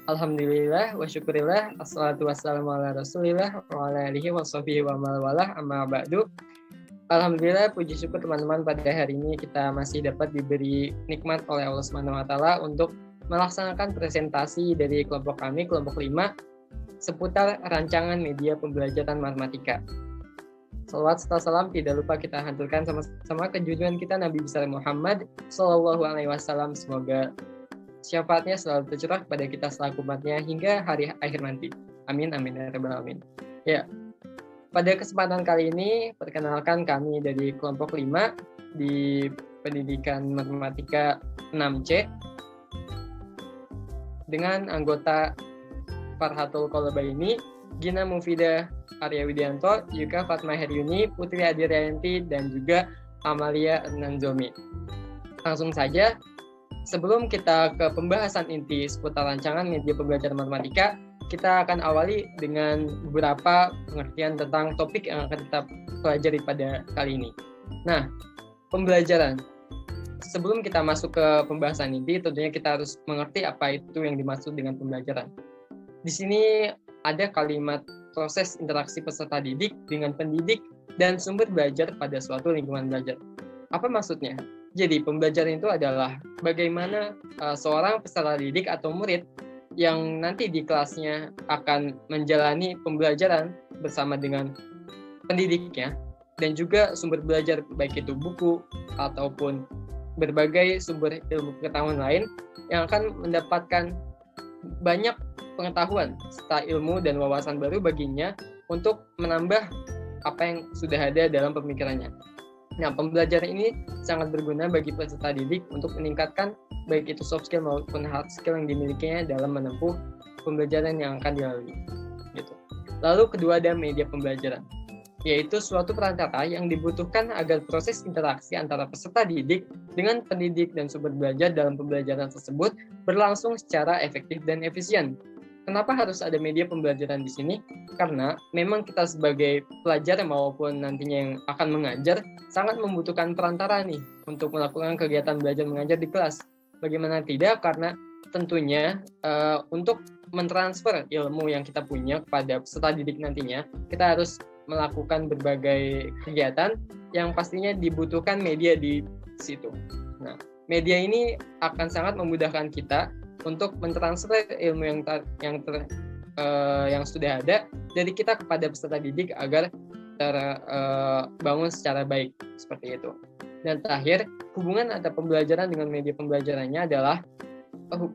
Alhamdulillah wa syukurillah, assalatu wassalamu ala rasulillah wa ala alihi wa sahbihi wa mawalah, amma ba'du. Alhamdulillah, puji syukur teman-teman, pada hari ini kita masih dapat diberi nikmat oleh Allah Subhanahu wa taala untuk melaksanakan presentasi dari kelompok kami, kelompok 5, seputar rancangan media pembelajaran matematika. Salawat serta salam tidak lupa kita haturkan sama-sama ke junjungan kita Nabi besar Muhammad Sallallahu Alaihi Wasallam. Semoga syafaatnya selalu tercurah kepada kita selaku umatnya hingga hari akhir nanti. Amin, amin, ya rabbal alamin. Ya, pada kesempatan kali ini, perkenalkan kami dari kelompok 5 di pendidikan matematika 6C dengan anggota Farhatul Qolobaini, Gina Mufidah Arya Widianto, Yuka Fatma Heryuni, Putri Adirianti, dan juga Amalia Nanzomi. Langsung saja, sebelum kita ke pembahasan inti seputar rancangan media pembelajaran matematika, kita akan awali dengan beberapa pengertian tentang topik yang akan kita pelajari pada kali ini. Nah, pembelajaran. Sebelum kita masuk ke pembahasan inti, tentunya kita harus mengerti apa itu yang dimaksud dengan pembelajaran. Di sini ada kalimat proses interaksi peserta didik dengan pendidik dan sumber belajar pada suatu lingkungan belajar. Apa maksudnya? Jadi, pembelajaran itu adalah bagaimana seorang peserta didik atau murid yang nanti di kelasnya akan menjalani pembelajaran bersama dengan pendidiknya dan juga sumber belajar, baik itu buku ataupun berbagai sumber ilmu pengetahuan lain yang akan mendapatkan banyak pengetahuan serta ilmu dan wawasan baru baginya untuk menambah apa yang sudah ada dalam pemikirannya. Nah, pembelajaran ini sangat berguna bagi peserta didik untuk meningkatkan baik itu soft skill maupun hard skill yang dimilikinya dalam menempuh pembelajaran yang akan dilalui. Gitu. Lalu kedua ada media pembelajaran, yaitu suatu perantara yang dibutuhkan agar proses interaksi antara peserta didik dengan pendidik dan sumber belajar dalam pembelajaran tersebut berlangsung secara efektif dan efisien. Kenapa harus ada media pembelajaran di sini? Karena memang kita sebagai pelajar maupun nantinya yang akan mengajar sangat membutuhkan perantara nih untuk melakukan kegiatan belajar mengajar di kelas. Bagaimana tidak? Karena tentunya untuk mentransfer ilmu yang kita punya kepada peserta didik nantinya, kita harus melakukan berbagai kegiatan yang pastinya dibutuhkan media di situ. Nah, media ini akan sangat memudahkan kita untuk mentransfer ilmu yang sudah ada dari kita kepada peserta didik agar terbangun secara baik, seperti itu. Dan terakhir, hubungan antara pembelajaran dengan media pembelajarannya adalah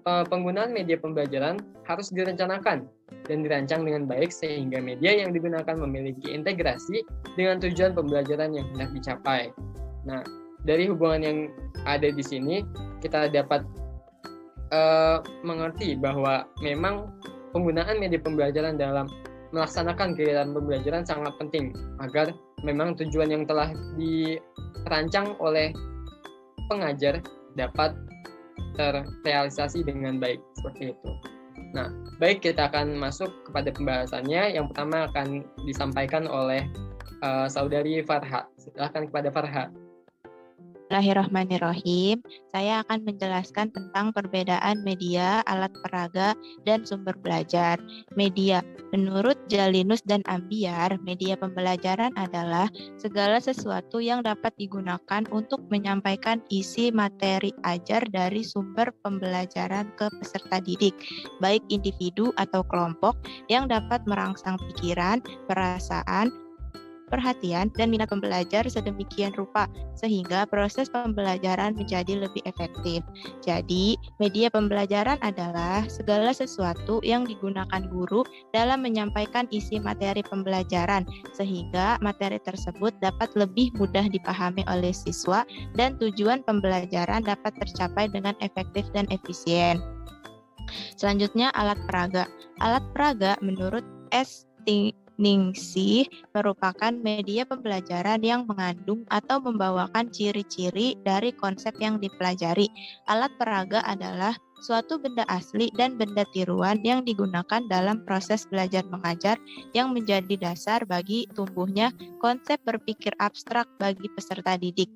penggunaan media pembelajaran harus direncanakan dan dirancang dengan baik sehingga media yang digunakan memiliki integrasi dengan tujuan pembelajaran yang hendak dicapai. Nah, dari hubungan yang ada di sini, kita dapat mengerti bahwa memang penggunaan media pembelajaran dalam melaksanakan kegiatan pembelajaran sangat penting agar memang tujuan yang telah dirancang oleh pengajar dapat terrealisasi dengan baik, seperti itu. Nah, baik, kita akan masuk kepada pembahasannya. Yang pertama akan disampaikan oleh saudari Farha. Silakan kepada Farha. Bismillahirrahmanirrahim. Saya akan menjelaskan tentang perbedaan media, alat peraga, dan sumber belajar. Media. Menurut Jalinus dan Ambiar, media pembelajaran adalah segala sesuatu yang dapat digunakan untuk menyampaikan isi materi ajar dari sumber pembelajaran ke peserta didik, baik individu atau kelompok, yang dapat merangsang pikiran, perasaan, perhatian, dan minat pembelajar sedemikian rupa sehingga proses pembelajaran menjadi lebih efektif. Jadi, media pembelajaran adalah segala sesuatu yang digunakan guru dalam menyampaikan isi materi pembelajaran sehingga materi tersebut dapat lebih mudah dipahami oleh siswa dan tujuan pembelajaran dapat tercapai dengan efektif dan efisien. Selanjutnya, alat peraga. Alat peraga menurut S. Ningsih merupakan media pembelajaran yang mengandung atau membawakan ciri-ciri dari konsep yang dipelajari. Alat peraga adalah suatu benda asli dan benda tiruan yang digunakan dalam proses belajar mengajar yang menjadi dasar bagi tumbuhnya konsep berpikir abstrak bagi peserta didik.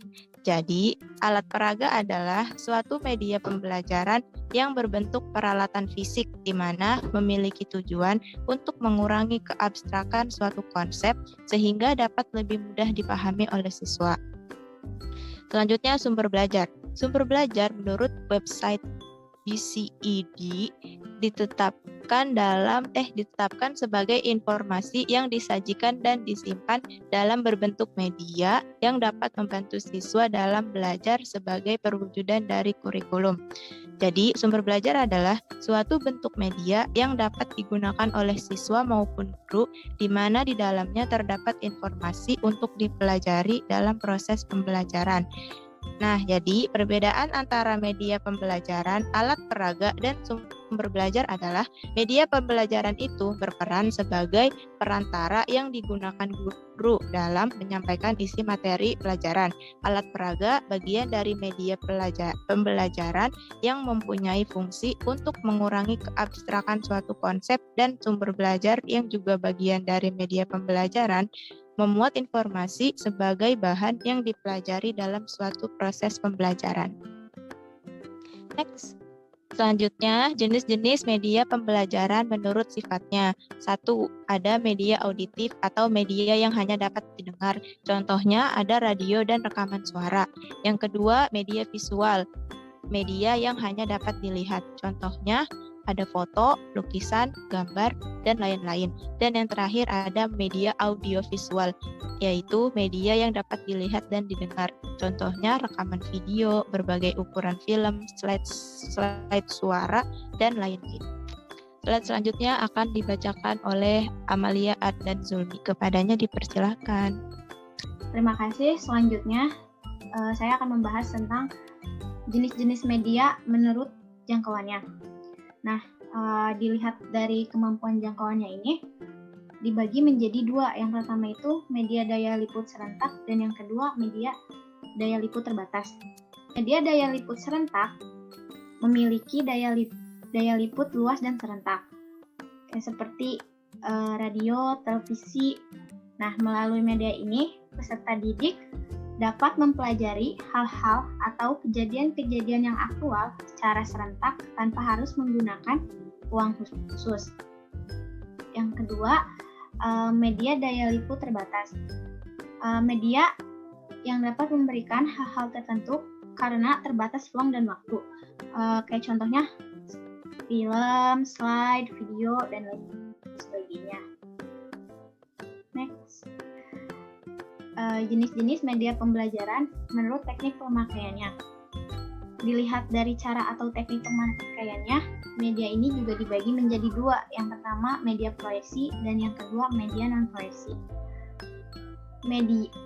Jadi, alat peraga adalah suatu media pembelajaran yang berbentuk peralatan fisik di mana memiliki tujuan untuk mengurangi keabstrakan suatu konsep sehingga dapat lebih mudah dipahami oleh siswa. Selanjutnya, sumber belajar. Sumber belajar menurut website BCED ditetapkan sebagai informasi yang disajikan dan disimpan dalam berbentuk media yang dapat membantu siswa dalam belajar sebagai perwujudan dari kurikulum. Jadi, sumber belajar adalah suatu bentuk media yang dapat digunakan oleh siswa maupun guru di mana di dalamnya terdapat informasi untuk dipelajari dalam proses pembelajaran. Nah, jadi perbedaan antara media pembelajaran, alat peraga, dan sumber belajar adalah media pembelajaran itu berperan sebagai perantara yang digunakan guru dalam menyampaikan isi materi pelajaran. Alat peraga bagian dari media pembelajaran yang mempunyai fungsi untuk mengurangi keabstrakan suatu konsep, dan sumber belajar yang juga bagian dari media pembelajaran memuat informasi sebagai bahan yang dipelajari dalam suatu proses pembelajaran. Next. Selanjutnya, jenis-jenis media pembelajaran menurut sifatnya. 1. Ada media auditif atau media yang hanya dapat didengar. Contohnya ada radio dan rekaman suara. Yang kedua, media visual. Media yang hanya dapat dilihat. Contohnya ada foto, lukisan, gambar, dan lain-lain. Dan yang terakhir ada media audiovisual, yaitu media yang dapat dilihat dan didengar. Contohnya rekaman video, berbagai ukuran film, slide suara, dan lain-lain. Slide selanjutnya akan dibacakan oleh Amalia dan Zulmi. Kepadanya dipersilakan. Terima kasih. Selanjutnya saya akan membahas tentang jenis-jenis media menurut jangkauannya. Nah, dilihat dari kemampuan jangkauannya ini dibagi menjadi dua. Yang pertama itu media daya liput serentak dan yang kedua media daya liput terbatas. Media daya liput serentak memiliki daya liput luas dan serentak, seperti radio, televisi. Nah, melalui media ini peserta didik dapat mempelajari hal-hal atau kejadian-kejadian yang aktual secara serentak tanpa harus menggunakan ruang khusus. Yang kedua, media daya liput terbatas. Media yang dapat memberikan hal-hal tertentu karena terbatas ruang dan waktu. Kayak contohnya film, slide, video, dan lain sebagainya. Next. Jenis-jenis media pembelajaran menurut teknik pemakaiannya. Dilihat dari cara atau teknik pemakaiannya, media ini juga dibagi menjadi dua. Yang pertama media proyeksi dan yang kedua media non-proyeksi.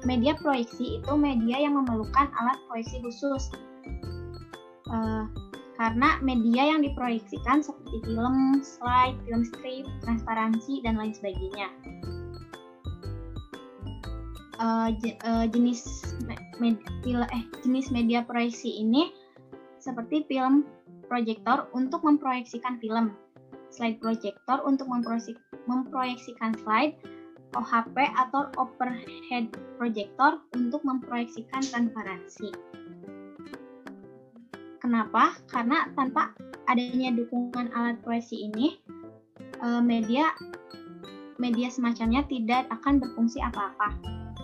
Media proyeksi itu media yang memerlukan alat proyeksi khusus. Karena media yang diproyeksikan seperti film, slide, film strip, transparansi, dan lain sebagainya. Jenis media proyeksi ini seperti film proyektor untuk memproyeksikan film, slide proyektor untuk memproyeksikan slide, OHP atau overhead projector untuk memproyeksikan transparansi. Kenapa? Karena tanpa adanya dukungan alat proyeksi ini, media semacamnya tidak akan berfungsi apa-apa.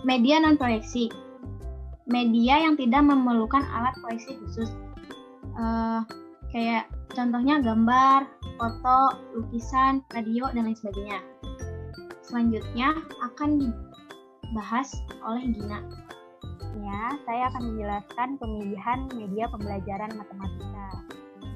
Media non-proyeksi, media yang tidak memerlukan alat proyeksi khusus, kayak contohnya gambar, foto, lukisan, radio, dan lain sebagainya. Selanjutnya akan dibahas oleh Gina. Ya, saya akan menjelaskan pemilihan media pembelajaran matematika.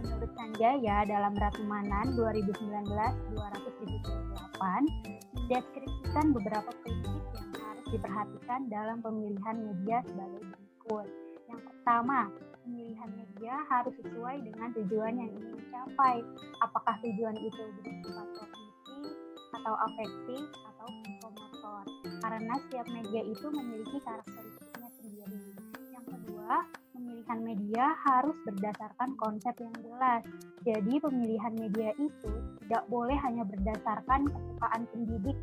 Menurut Sanjaya, dalam Ratumanan 2019-278, mendeskripsikan beberapa prinsip yang harus diperhatikan dalam pemilihan media sebagai berikut. Yang pertama, pemilihan media harus sesuai dengan tujuan yang ingin dicapai. Apakah tujuan itu bersifat kognitif atau afektif atau psikomotor? Karena setiap media itu memiliki karakteristiknya sendiri. Yang kedua, memiliki pemilihan media harus berdasarkan konsep yang jelas. Jadi pemilihan media itu tidak boleh hanya berdasarkan kesukaan pendidik,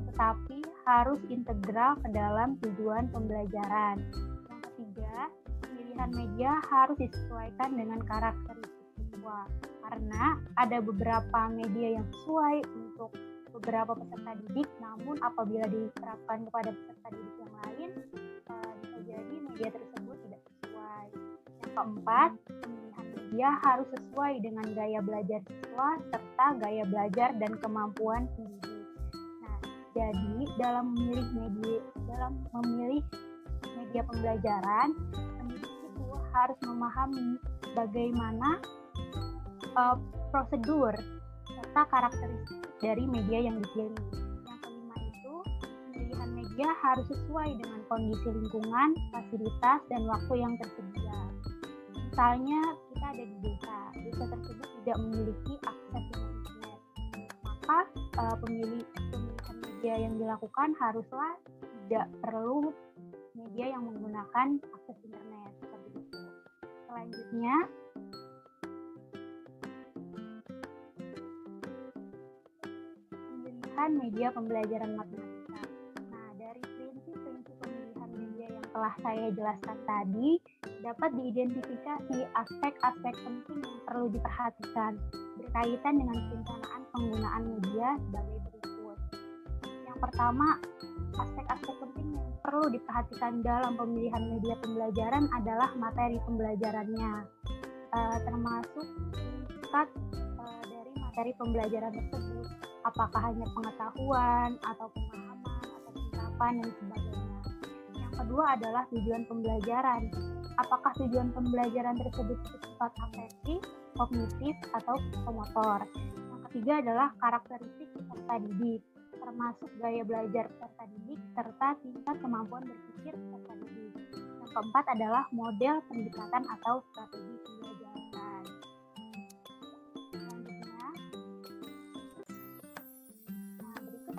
tetapi harus integral ke dalam tujuan pembelajaran. Yang ketiga, pemilihan media harus disesuaikan dengan karakteristik siswa, karena ada beberapa media yang sesuai untuk beberapa peserta didik, namun apabila diterapkan kepada peserta didik yang lain, bisa jadi media tersebut tidak sesuai. Yang keempat, pemilihan media harus sesuai dengan gaya belajar siswa serta gaya belajar dan kemampuan pendidik. Nah, jadi dalam memilih media pembelajaran, pendidik itu harus memahami bagaimana prosedur serta karakteristik dari media yang dipilih. Yang kelima itu, pemilihan media harus sesuai dengan kondisi lingkungan, fasilitas, dan waktu yang tersedia. Misalnya, kita ada di desa tersebut tidak memiliki akses internet. Maka pemilihan media yang dilakukan haruslah tidak perlu media yang menggunakan akses internet. Seperti itu. Selanjutnya, media pembelajaran matematika. Nah, dari prinsip-prinsip pemilihan media yang telah saya jelaskan tadi, dapat diidentifikasi aspek-aspek penting yang perlu diperhatikan berkaitan dengan perencanaan penggunaan media sebagai berikut. Yang pertama, aspek-aspek penting yang perlu diperhatikan dalam pemilihan media pembelajaran adalah materi pembelajarannya, termasuk tingkat dari materi pembelajaran tersebut. Apakah hanya pengetahuan, atau pemahaman, atau penerapan, dan sebagainya. Yang kedua adalah tujuan pembelajaran. Apakah tujuan pembelajaran tersebut bersifat afektif, kognitif, atau psikomotor. Yang ketiga adalah karakteristik peserta didik, termasuk gaya belajar peserta didik, serta tingkat kemampuan berpikir peserta didik. Yang keempat adalah model pendekatan atau strategi pembelajaran.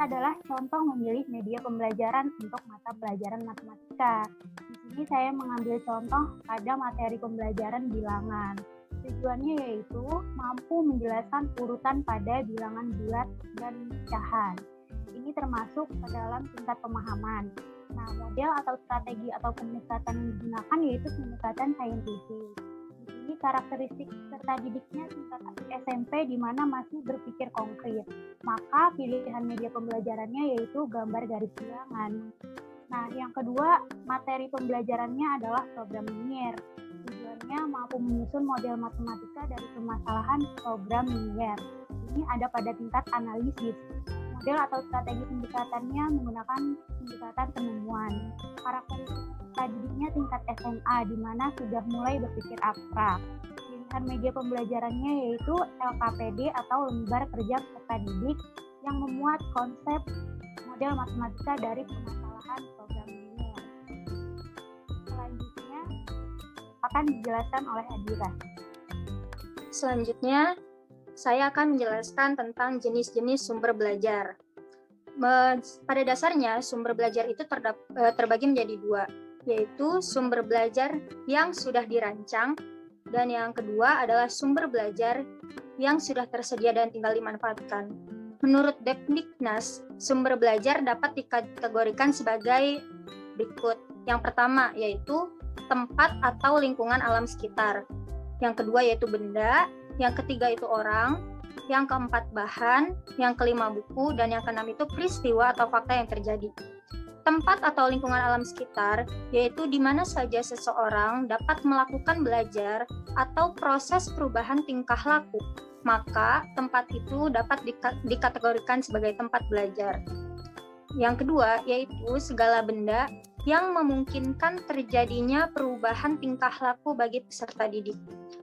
Adalah contoh memilih media pembelajaran untuk mata pelajaran matematika. Di sini saya mengambil contoh pada materi pembelajaran bilangan. Tujuannya yaitu mampu menjelaskan urutan pada bilangan bulat dan pecahan. Ini termasuk ke dalam tingkat pemahaman. Nah, model atau strategi atau pendekatan yang digunakan yaitu pendekatan saintifik. Di sini karakteristik peserta didiknya tingkat SMP di mana masih berpikir konkret. Maka pilihan media pembelajarannya yaitu gambar garis bilangan. Nah, yang kedua, materi pembelajarannya adalah program linier. Tujuannya mampu menyusun model matematika dari permasalahan program linier. Ini ada pada tingkat analisis. Model atau strategi pendekatannya menggunakan pendekatan penemuan. Karakteristik peserta didiknya tingkat SMA di mana sudah mulai berpikir abstrak. Pilihan media pembelajarannya yaitu LKPD atau lembar kerja peserta didik yang memuat konsep model matematika dari permasalahan program linier. Selanjutnya akan dijelaskan oleh Adira. Selanjutnya, saya akan menjelaskan tentang jenis-jenis sumber belajar. Pada dasarnya, sumber belajar itu terbagi menjadi dua, yaitu sumber belajar yang sudah dirancang, dan yang kedua adalah sumber belajar yang sudah tersedia dan tinggal dimanfaatkan. Menurut Depdiknas, sumber belajar dapat dikategorikan sebagai berikut. Yang pertama yaitu tempat atau lingkungan alam sekitar. Yang kedua yaitu benda. Yang ketiga itu orang. Yang keempat bahan. Yang kelima buku. Dan yang keenam itu peristiwa atau fakta yang terjadi. Tempat atau lingkungan alam sekitar yaitu di mana saja seseorang dapat melakukan belajar atau proses perubahan tingkah laku, maka tempat itu dapat dikategorikan sebagai tempat belajar. Yang kedua yaitu segala benda yang memungkinkan terjadinya perubahan tingkah laku bagi peserta didik,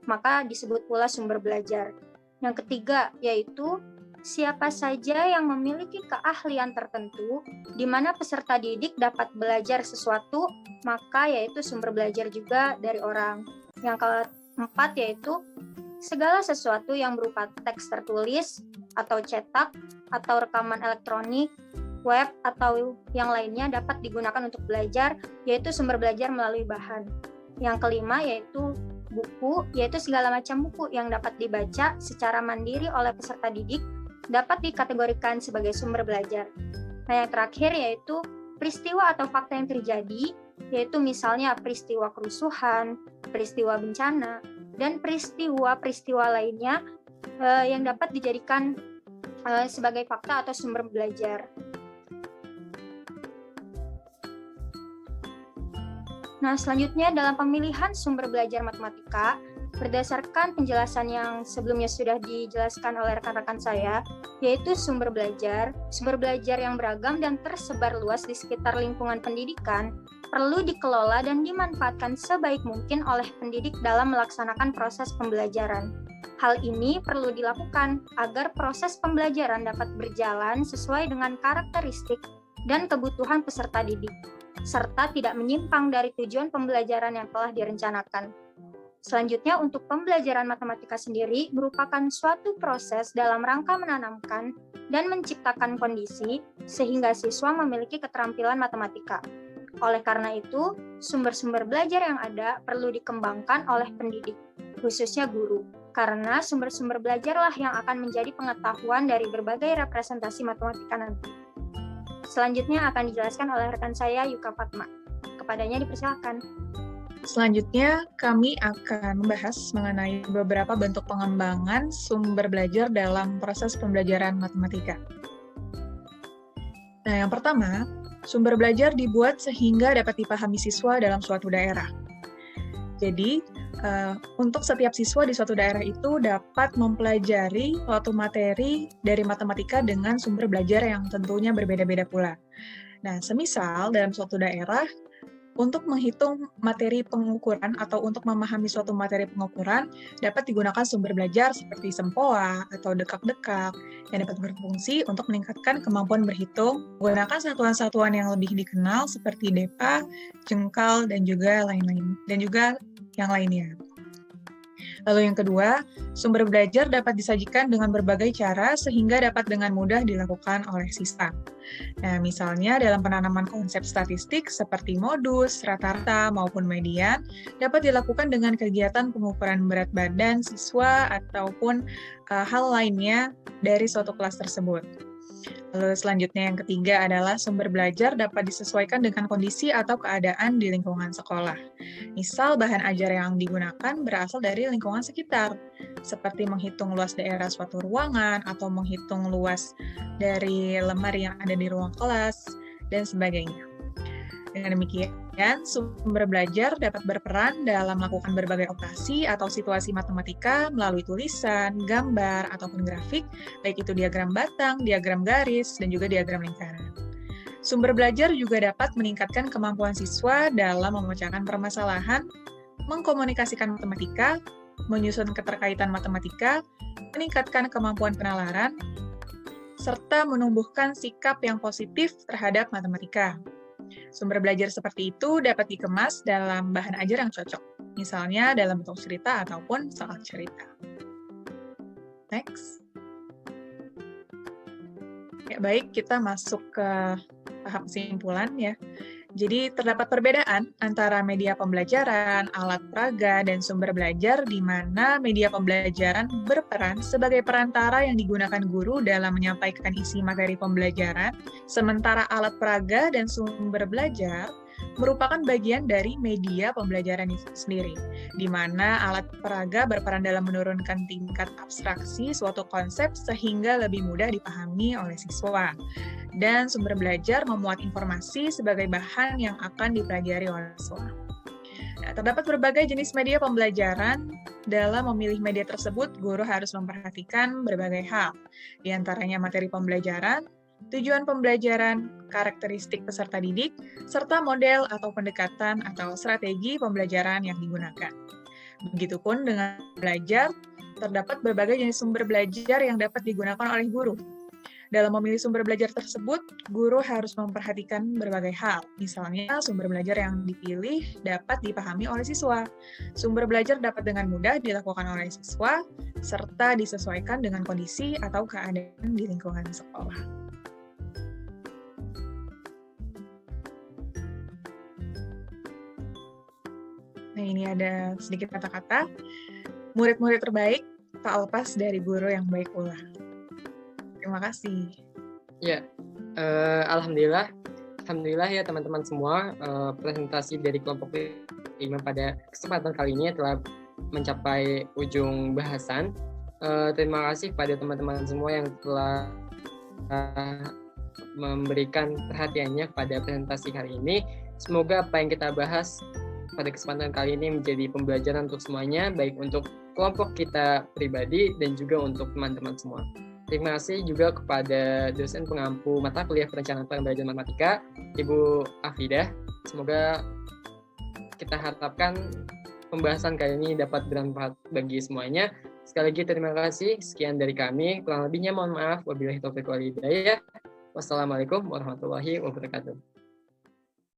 maka disebut pula sumber belajar. Yang ketiga yaitu siapa saja yang memiliki keahlian tertentu di mana peserta didik dapat belajar sesuatu, maka yaitu sumber belajar juga dari orang. Yang keempat yaitu segala sesuatu yang berupa teks tertulis atau cetak atau rekaman elektronik, web atau yang lainnya dapat digunakan untuk belajar, yaitu sumber belajar melalui bahan. Yang kelima yaitu buku, yaitu segala macam buku yang dapat dibaca secara mandiri oleh peserta didik dapat dikategorikan sebagai sumber belajar. Nah, yang terakhir yaitu peristiwa atau fakta yang terjadi, yaitu misalnya peristiwa kerusuhan, peristiwa bencana, dan peristiwa-peristiwa lainnya yang dapat dijadikan sebagai fakta atau sumber belajar. Nah, selanjutnya dalam pemilihan sumber belajar matematika, berdasarkan penjelasan yang sebelumnya sudah dijelaskan oleh rekan-rekan saya, yaitu sumber belajar yang beragam dan tersebar luas di sekitar lingkungan pendidikan, perlu dikelola dan dimanfaatkan sebaik mungkin oleh pendidik dalam melaksanakan proses pembelajaran. Hal ini perlu dilakukan agar proses pembelajaran dapat berjalan sesuai dengan karakteristik dan kebutuhan peserta didik, serta tidak menyimpang dari tujuan pembelajaran yang telah direncanakan. Selanjutnya, untuk pembelajaran matematika sendiri merupakan suatu proses dalam rangka menanamkan dan menciptakan kondisi sehingga siswa memiliki keterampilan matematika. Oleh karena itu, sumber-sumber belajar yang ada perlu dikembangkan oleh pendidik, khususnya guru, karena sumber-sumber belajarlah yang akan menjadi pengetahuan dari berbagai representasi matematika nanti. Selanjutnya akan dijelaskan oleh rekan saya, Yuka Fatma. Kepadanya dipersilakan. Selanjutnya, kami akan membahas mengenai beberapa bentuk pengembangan sumber belajar dalam proses pembelajaran matematika. Nah, yang pertama, sumber belajar dibuat sehingga dapat dipahami siswa dalam suatu daerah. Jadi, untuk setiap siswa di suatu daerah itu dapat mempelajari suatu materi dari matematika dengan sumber belajar yang tentunya berbeda-beda pula. Nah, semisal dalam suatu daerah, untuk menghitung materi pengukuran atau untuk memahami suatu materi pengukuran, dapat digunakan sumber belajar seperti sempoa atau dekak-dekak yang dapat berfungsi untuk meningkatkan kemampuan berhitung, menggunakan satuan-satuan yang lebih dikenal seperti depa, jengkal, dan juga lain-lain, dan juga yang lainnya. Lalu yang kedua, sumber belajar dapat disajikan dengan berbagai cara sehingga dapat dengan mudah dilakukan oleh siswa. Nah, misalnya dalam penanaman konsep statistik seperti modus, rata-rata, maupun median, dapat dilakukan dengan kegiatan pengukuran berat badan siswa ataupun hal lainnya dari suatu kelas tersebut. Lalu selanjutnya yang ketiga adalah sumber belajar dapat disesuaikan dengan kondisi atau keadaan di lingkungan sekolah. Misal bahan ajar yang digunakan berasal dari lingkungan sekitar, seperti menghitung luas daerah suatu ruangan atau menghitung luas dari lemari yang ada di ruang kelas, dan sebagainya. Dengan demikian, sumber belajar dapat berperan dalam melakukan berbagai operasi atau situasi matematika melalui tulisan, gambar, ataupun grafik, baik itu diagram batang, diagram garis, dan juga diagram lingkaran. Sumber belajar juga dapat meningkatkan kemampuan siswa dalam memecahkan permasalahan, mengkomunikasikan matematika, menyusun keterkaitan matematika, meningkatkan kemampuan penalaran, serta menumbuhkan sikap yang positif terhadap matematika. Sumber belajar seperti itu dapat dikemas dalam bahan ajar yang cocok, misalnya dalam bentuk cerita ataupun soal cerita. Next. Ya, baik, kita masuk ke tahap kesimpulan ya. Jadi terdapat perbedaan antara media pembelajaran, alat peraga, dan sumber belajar di mana media pembelajaran berperan sebagai perantara yang digunakan guru dalam menyampaikan isi materi pembelajaran, sementara alat peraga dan sumber belajar merupakan bagian dari media pembelajaran itu sendiri, di mana alat peraga berperan dalam menurunkan tingkat abstraksi suatu konsep sehingga lebih mudah dipahami oleh siswa. Dan sumber belajar memuat informasi sebagai bahan yang akan dipelajari oleh siswa. Nah, terdapat berbagai jenis media pembelajaran. Dalam memilih media tersebut, guru harus memperhatikan berbagai hal, di antaranya materi pembelajaran, tujuan pembelajaran, karakteristik peserta didik, serta model atau pendekatan atau strategi pembelajaran yang digunakan. Begitupun dengan belajar, terdapat berbagai jenis sumber belajar yang dapat digunakan oleh guru. Dalam memilih sumber belajar tersebut, guru harus memperhatikan berbagai hal. Misalnya, sumber belajar yang dipilih dapat dipahami oleh siswa. Sumber belajar dapat dengan mudah dilakukan oleh siswa, serta disesuaikan dengan kondisi atau keadaan di lingkungan sekolah. Nah, ini ada sedikit kata-kata. Murid-murid terbaik tak lepas dari guru yang baik pula. Terima kasih. Ya, alhamdulillah ya teman-teman semua, presentasi dari kelompok 5 pada kesempatan kali ini telah mencapai ujung bahasan. Terima kasih pada teman-teman semua yang telah memberikan perhatiannya pada presentasi kali ini. Semoga apa yang kita bahas pada kesempatan kali ini menjadi pembelajaran untuk semuanya, baik untuk kelompok kita pribadi dan juga untuk teman-teman semua. Terima kasih juga kepada dosen pengampu mata kuliah perencanaan pembelajaran matematika, Ibu Afidah. Semoga kita harapkan pembahasan kali ini dapat bermanfaat bagi semuanya. Sekali lagi terima kasih. Sekian dari kami. Kurang lebihnya mohon maaf. Wabillahi taufiq wal hidayah. Wassalamualaikum warahmatullahi wabarakatuh.